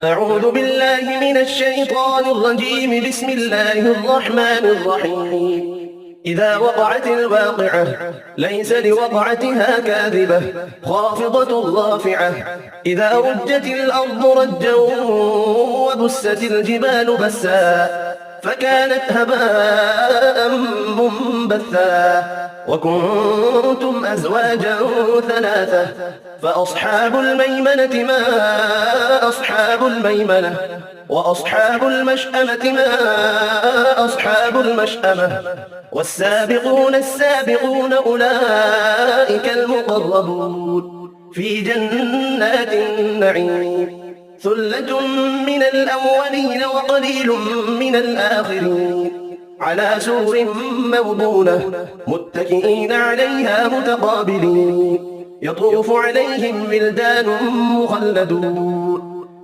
أعوذ بالله من الشيطان الرجيم. بسم الله الرحمن الرحيم. إذا وقعت الواقعة ليس لوقعتها كاذبة خافضة رافعة. إذا رجت الأرض رجا وبست الجبال بسا فكانت هباء منبثا وكنتم أزواجا ثلاثة فأصحاب الميمنة ما أصحاب الميمنة وأصحاب المشأمة ما أصحاب المشأمة والسابقون السابقون أولئك المقربون في جنات النعيم. ثلة من الأولين وقليل من الآخرين على سرر موضونة متكئين عليها متقابلين يطوف عليهم ولدان مخلدون